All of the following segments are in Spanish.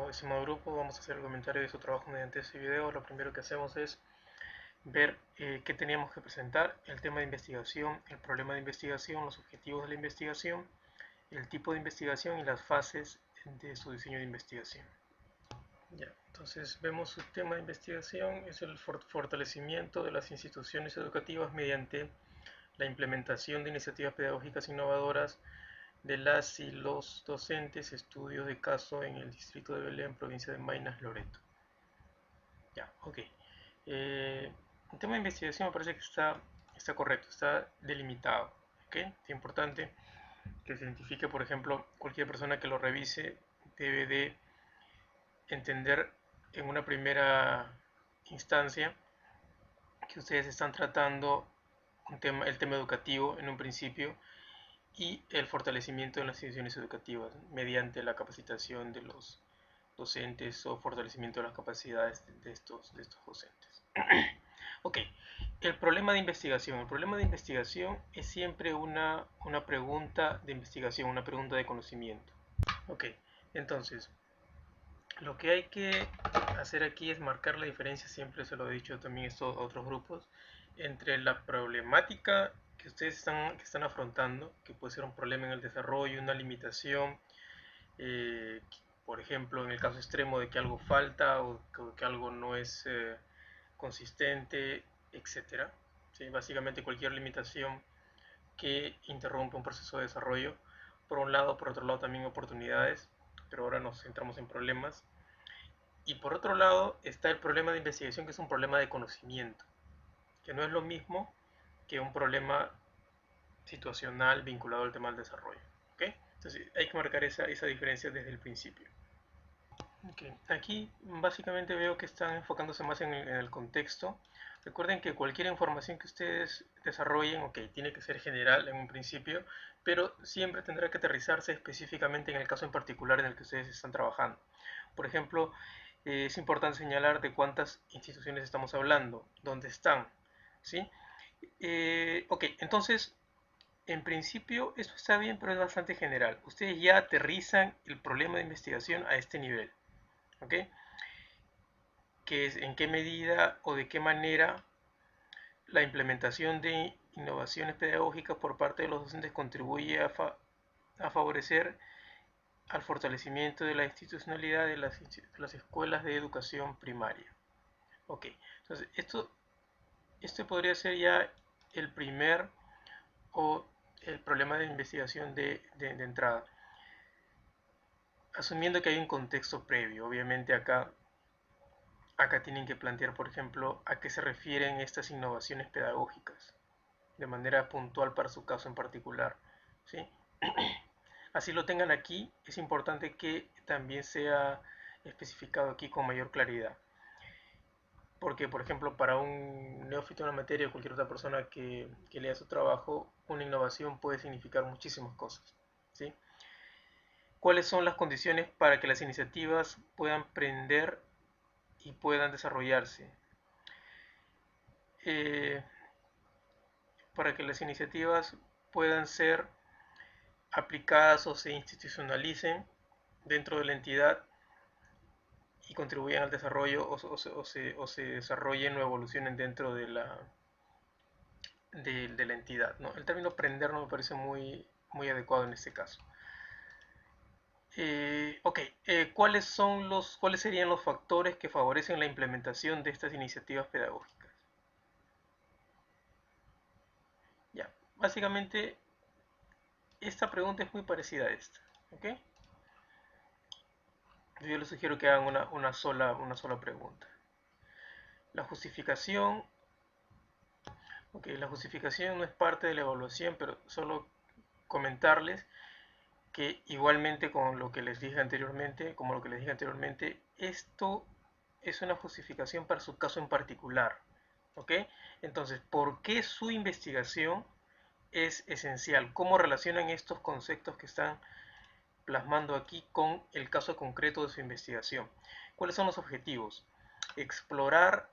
Estimado grupo, vamos a hacer el comentario de su trabajo mediante este video. Lo primero que hacemos es ver qué teníamos que presentar, el tema de investigación, el problema de investigación, los objetivos de la investigación, el tipo de investigación y las fases de su diseño de investigación. Ya, entonces vemos su tema de investigación es el fortalecimiento de las instituciones educativas mediante la implementación de iniciativas pedagógicas innovadoras de las y los docentes, estudios de caso en el distrito de Belén, provincia de Maynas, Loreto. Ya, ok. El tema de investigación me parece que está correcto, está delimitado. ¿Ok? Es importante que se identifique, por ejemplo, cualquier persona que lo revise debe de entender en una primera instancia que ustedes están tratando el tema educativo en un principio y el fortalecimiento de las instituciones educativas mediante la capacitación de los docentes o fortalecimiento de las capacidades de estos docentes. Ok, el problema de investigación. El problema de investigación es siempre una pregunta de investigación, una pregunta de conocimiento. Ok, entonces, lo que hay que hacer aquí es marcar la diferencia, siempre se lo he dicho también a otros grupos, entre la problemática que ustedes que están afrontando, que puede ser un problema en el desarrollo, una limitación, eh, por ejemplo, en el caso extremo de que algo falta o que algo no es consistente, etcétera. ¿Sí? Básicamente cualquier limitación que interrumpa un proceso de desarrollo, por un lado, por otro lado también oportunidades, pero ahora nos centramos en problemas. Y por otro lado está el problema de investigación, que es un problema de conocimiento, que no es lo mismo que un problema situacional vinculado al tema del desarrollo. ¿Okay? Entonces hay que marcar esa diferencia desde el principio. Okay. Aquí básicamente veo que están enfocándose más en el contexto. Recuerden que cualquier información que ustedes desarrollen, ok, tiene que ser general en un principio, pero siempre tendrá que aterrizarse específicamente en el caso en particular en el que ustedes están trabajando. Por ejemplo, es importante señalar de cuántas instituciones estamos hablando, dónde están, ¿sí? Ok, entonces, en principio esto está bien, pero es bastante general. Ustedes ya aterrizan el problema de investigación a este nivel. ¿Ok? Que es en qué medida o de qué manera la implementación de innovaciones pedagógicas por parte de los docentes contribuye a favorecer al fortalecimiento de la institucionalidad de las escuelas de educación primaria. Ok, entonces esto podría ser ya el primer o el problema de investigación de entrada. Asumiendo que hay un contexto previo, obviamente acá tienen que plantear, por ejemplo, a qué se refieren estas innovaciones pedagógicas, de manera puntual para su caso en particular. ¿Sí? Así lo tengan aquí, es importante que también sea especificado aquí con mayor claridad. Porque, por ejemplo, para un neófito en la materia o cualquier otra persona que lea su trabajo, una innovación puede significar muchísimas cosas. ¿Sí? ¿Cuáles son las condiciones para que las iniciativas puedan prender y puedan desarrollarse? Eh, para que las iniciativas puedan ser aplicadas o se institucionalicen dentro de la entidad y contribuyan al desarrollo o se desarrollen o evolucionen dentro de la entidad, ¿no? El término aprender no me parece muy adecuado en este caso. Ok, ¿cuáles serían los factores que favorecen la implementación de estas iniciativas pedagógicas? Ya, básicamente esta pregunta es muy parecida a esta, ¿ok? Yo les sugiero que hagan una sola pregunta. La justificación, ok, la justificación no es parte de la evaluación, pero solo comentarles que igualmente con lo que les dije anteriormente, como lo que les dije anteriormente, esto es una justificación para su caso en particular, ¿ok? Entonces, ¿por qué su investigación es esencial? ¿Cómo relacionan estos conceptos que están plasmando aquí con el caso concreto de su investigación? ¿Cuáles son los objetivos? Explorar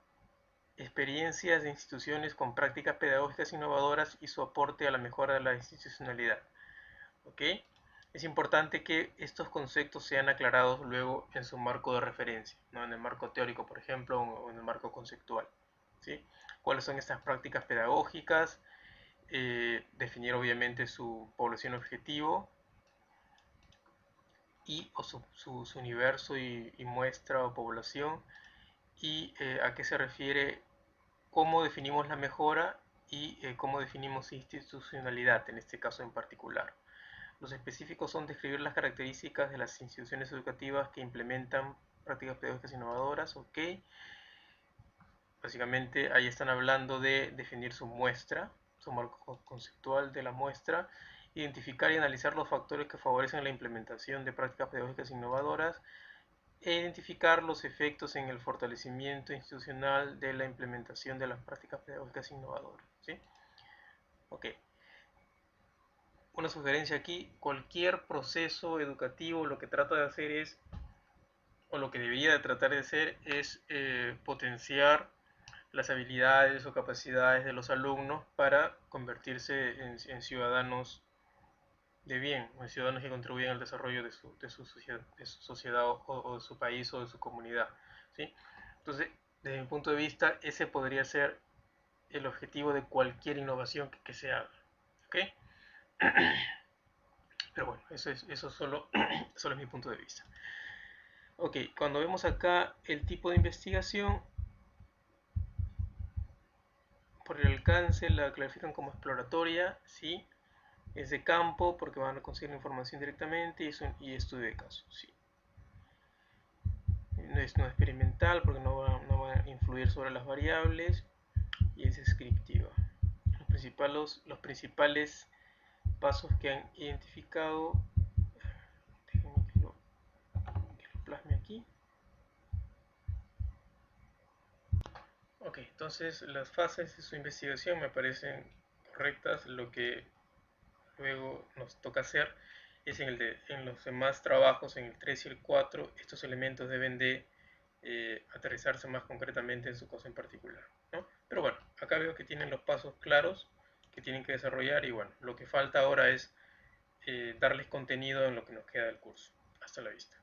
experiencias de instituciones con prácticas pedagógicas innovadoras y su aporte a la mejora de la institucionalidad. ¿Ok? es importante que estos conceptos sean aclarados luego en su marco de referencia, ¿no? En el marco teórico, por ejemplo, o en el marco conceptual, ¿sí? ¿Cuáles son estas prácticas pedagógicas? Definir obviamente su población objetivo y o su universo y muestra o población, y a qué se refiere, cómo definimos la mejora y cómo definimos institucionalidad en este caso en particular. Los específicos son describir las características de las instituciones educativas que implementan prácticas pedagógicas innovadoras, ok. Básicamente ahí están hablando de definir su muestra, su marco conceptual de la muestra, identificar y analizar los factores que favorecen la implementación de prácticas pedagógicas innovadoras e identificar los efectos en el fortalecimiento institucional de la implementación de las prácticas pedagógicas innovadoras, ¿sí? Ok. Una sugerencia aquí: cualquier proceso educativo lo que trata de hacer es, o lo que debería de tratar de hacer es potenciar las habilidades o capacidades de los alumnos para convertirse en ciudadanos de bien, en ciudadanos que contribuyen al desarrollo de su sociedad o de su país o de su comunidad, ¿sí? Entonces, desde mi punto de vista, ese podría ser el objetivo de cualquier innovación que se haga, ¿ok? Pero bueno, eso solo, solo es mi punto de vista. Ok, cuando vemos acá el tipo de investigación, por el alcance la clasifican como exploratoria, ¿sí? Es de campo porque van a conseguir la información directamente, y estudio de caso, ¿sí? No es no experimental porque no va a influir sobre las variables, y es descriptiva. Los principales pasos que han identificado, déjenme que lo plasme aquí. Ok, entonces las fases de su investigación me parecen correctas. Lo que luego nos toca hacer es en los demás trabajos, en el 3 y el 4, estos elementos deben de aterrizarse más concretamente en su cosa en particular, ¿no? Pero bueno, acá veo que tienen los pasos claros que tienen que desarrollar, y bueno, lo que falta ahora es darles contenido en lo que nos queda del curso. Hasta la vista.